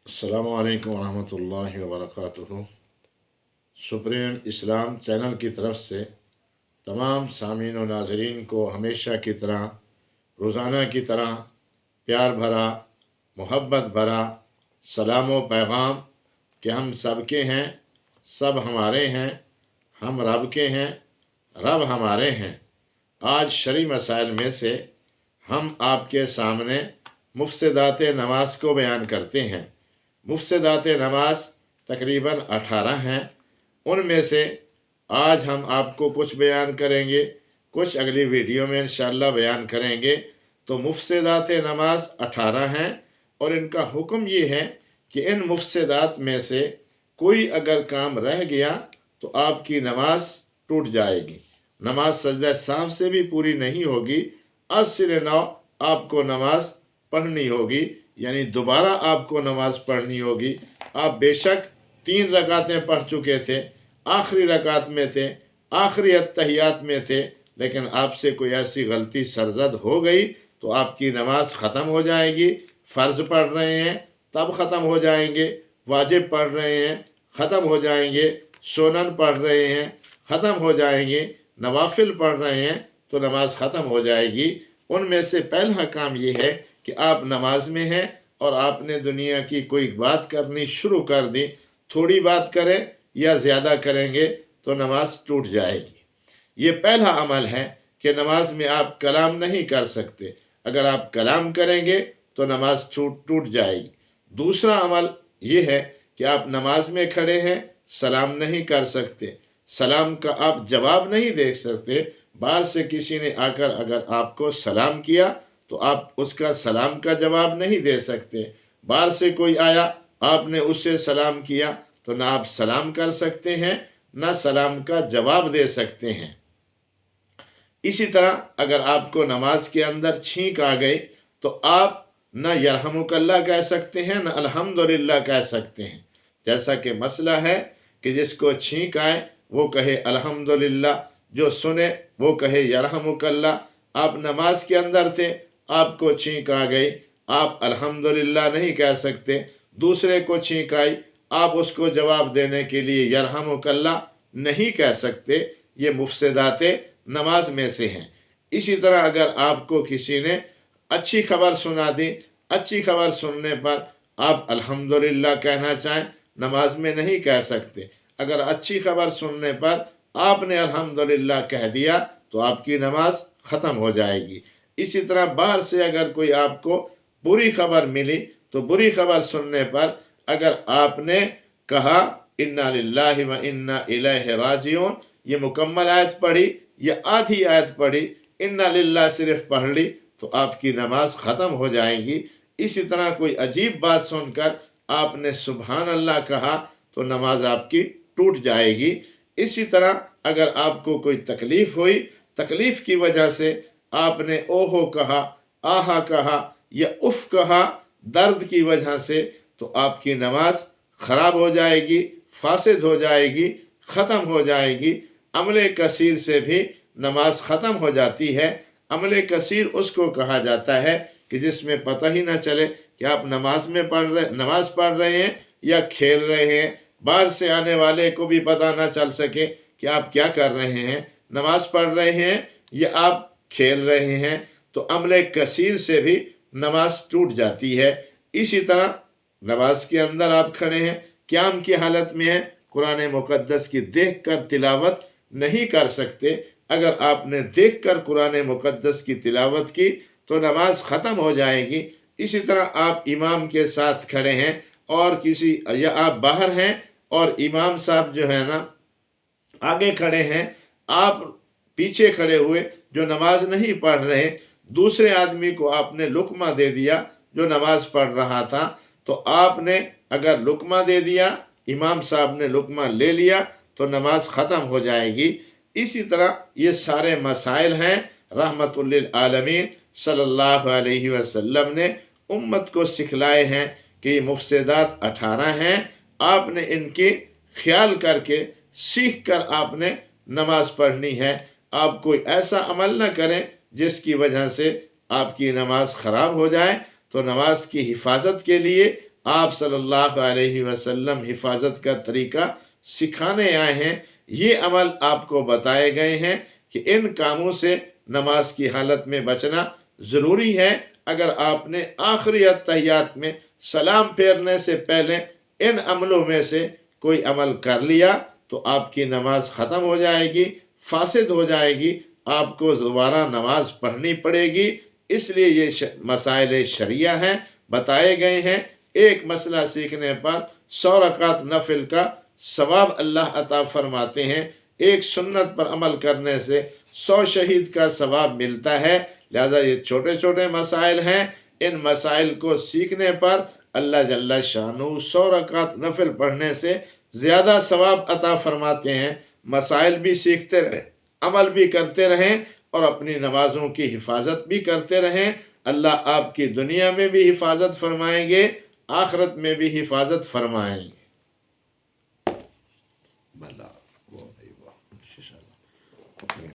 अस्सलामु अलैकुम वरहमतुल्लाहि वबरकातुहू। सुप्रीम इस्लाम चैनल की तरफ से तमाम सामीन व नाज़रीन को हमेशा की तरह, रोज़ाना की तरह प्यार भरा, मोहब्बत भरा सलाम व पैगाम कि हम सब के हैं, सब हमारे हैं, हम रब के हैं, रब हमारे हैं। आज शरई मसाइल में से हम आपके सामने मुफ़्सिदात नमाज को बयान करते हैं। मुफ़्सिदात नमाज तकरीबन 18 हैं। उनमें से आज हम आपको कुछ बयान करेंगे, कुछ अगली वीडियो में इंशाअल्लाह बयान करेंगे। तो मुफ़्सिदात नमाज 18 हैं और इनका हुक्म ये है कि इन मुफ़्सिदात में से कोई अगर काम रह गया तो आपकी नमाज टूट जाएगी। नमाज सजदा साहब से भी पूरी नहीं होगी, अस्र नौ आपको नमाज पढ़नी होगी, यानी दोबारा आपको नमाज पढ़नी होगी। आप बेशक 3 रकातें पढ़ चुके थे, आखिरी रकात में थे, आखिरी अत्तहियात में थे, लेकिन आपसे कोई ऐसी गलती सरजद हो गई तो आपकी नमाज ख़त्म हो जाएगी। फ़र्ज़ पढ़ रहे हैं तब ख़त्म हो जाएंगे, वाजिब पढ़ रहे हैं ख़त्म हो जाएंगे, सुनन पढ़ रहे हैं ख़त्म हो जाएंगे, नवाफिल पढ़ रहे हैं तो नमाज ख़त्म हो जाएगी। उनमें से पहला काम ये है कि आप नमाज में हैं और आपने दुनिया की कोई बात करनी शुरू कर दी, थोड़ी बात करें या ज़्यादा करेंगे तो नमाज टूट जाएगी। ये पहला अमल है कि नमाज में आप कलाम नहीं कर सकते। अगर आप कलाम करेंगे तो नमाज टूट जाएगी। दूसरा अमल ये है कि आप नमाज में खड़े हैं, सलाम नहीं कर सकते, सलाम का आप जवाब नहीं दे सकते। बाहर से किसी ने आकर अगर आपको सलाम किया तो आप उसका सलाम का जवाब नहीं दे सकते। बाहर से कोई आया, आपने उससे सलाम किया तो ना आप सलाम कर सकते हैं, ना सलाम का जवाब दे सकते हैं। इसी तरह अगर आपको नमाज के अंदर छींक आ गई तो आप न यरहमुकल्लाह कह सकते हैं, न अल्हम्दुलिल्लाह कह सकते हैं। जैसा कि मसला है कि जिसको छींक आए वो कहे अल्हम्दुलिल्लाह, जो सुने वो कहे यरहमुकल्लाह। आप नमाज के अंदर थे, आपको छींक आ गई, आप अल्हम्दुलिल्लाह नहीं कह सकते। दूसरे को छींक आई, आप उसको जवाब देने के लिए यरहमुकल्लाह नहीं कह सकते। ये मुफ़्सिदाते नमाज में से हैं। इसी तरह अगर आपको किसी ने अच्छी खबर सुना दी, अच्छी खबर सुनने पर आप अल्हम्दुलिल्लाह कहना चाहें, नमाज में नहीं कह सकते। अगर अच्छी खबर सुनने पर आपने अल्हम्दुलिल्लाह कह दिया तो आपकी नमाज ख़त्म हो जाएगी। इसी तरह बाहर से अगर कोई आपको बुरी खबर मिली तो बुरी खबर सुनने पर अगर आपने कहा इन्ना लिल्लाहि व इन्ना इलैहि राजिऊन, ये मुकम्मल आयत पढ़ी या आधी आयत पढ़ी, इन्ना लिल्लाह सिर्फ पढ़ ली तो आपकी नमाज ख़त्म हो जाएगी। इसी तरह कोई अजीब बात सुनकर आपने सुबहान अल्लाह कहा तो नमाज आपकी टूट जाएगी। इसी तरह अगर आपको कोई तकलीफ़ हुई, तकलीफ़ की वजह से आपने ओहो कहा, आहा कहा या उफ़ कहा, दर्द की वजह से, तो आपकी नमाज ख़राब हो जाएगी, फासिद हो जाएगी, ख़त्म हो जाएगी। अमले कसीर से भी नमाज ख़त्म हो जाती है। अमले कसीर उसको कहा जाता है कि जिसमें पता ही ना चले कि आप नमाज पढ़ रहे हैं या खेल रहे हैं। बाहर से आने वाले को भी पता ना चल सके कि आप क्या कर रहे हैं, नमाज पढ़ रहे हैं या आप खेल रहे हैं। तो अमले कसीर से भी नमाज टूट जाती है। इसी तरह नमाज के अंदर आप खड़े हैं, क़याम की हालत में हैं, कुरान मुक़द्दस की देख कर तिलावत नहीं कर सकते। अगर आपने देख कर कुरान मुक़द्दस की तिलावत की तो नमाज ख़त्म हो जाएगी। इसी तरह आप इमाम के साथ खड़े हैं और किसी या आप बाहर हैं और इमाम साहब जो है ना आगे खड़े हैं, आप पीछे खड़े हुए जो नमाज नहीं पढ़ रहे, दूसरे आदमी को आपने लुक़मा दे दिया जो नमाज पढ़ रहा था, तो आपने अगर लुक़मा दे दिया, इमाम साहब ने लुक़मा ले लिया तो नमाज ख़त्म हो जाएगी। इसी तरह ये सारे मसाइल हैं रहमतुल लिल आलमीन सल्लल्लाहु अलैहि वसल्लम ने उम्मत को सिखलाए हैं कि ये मुफ़्सिदात 18 हैं। आपने इनके ख्याल करके सीख कर आपने नमाज पढ़नी है। आप कोई ऐसा अमल न करें जिसकी वजह से आपकी नमाज ख़राब हो जाए। तो नमाज की हिफाजत के लिए آپ صلی اللہ علیہ وسلم حفاظت کا طریقہ سکھانے آئے ہیں۔ یہ عمل آپ کو بتائے گئے ہیں کہ ان کاموں سے نماز کی حالت میں بچنا ضروری ہے۔ اگر آپ نے آخری اتحیات میں سلام پھیرنے سے پہلے ان عملوں میں سے کوئی عمل کر لیا تو آپ کی نماز ختم ہو جائے گی، فاسد ہو جائے گی، آپ کو دوبارہ نماز پڑھنی پڑے گی۔ اس لیے یہ مسائل شریعہ ہیں، بتائے گئے ہیں۔ ایک مسئلہ سیکھنے پر 100 رکعت نفل کا ثواب اللہ عطا فرماتے ہیں، ایک سنت پر عمل کرنے سے 100 شہید کا ثواب ملتا ہے۔ لہذا یہ چھوٹے چھوٹے مسائل ہیں، ان مسائل کو سیکھنے پر اللہ جل شانہ 100 رکعت نفل پڑھنے سے زیادہ ثواب عطا فرماتے ہیں۔ مسائل بھی سیکھتے رہیں، عمل بھی کرتے رہیں اور اپنی نمازوں کی حفاظت بھی کرتے رہیں۔ اللہ آپ کی دنیا میں بھی حفاظت فرمائیں گے، آخرت میں بھی حفاظت فرمائیں گے۔ بھلا وہ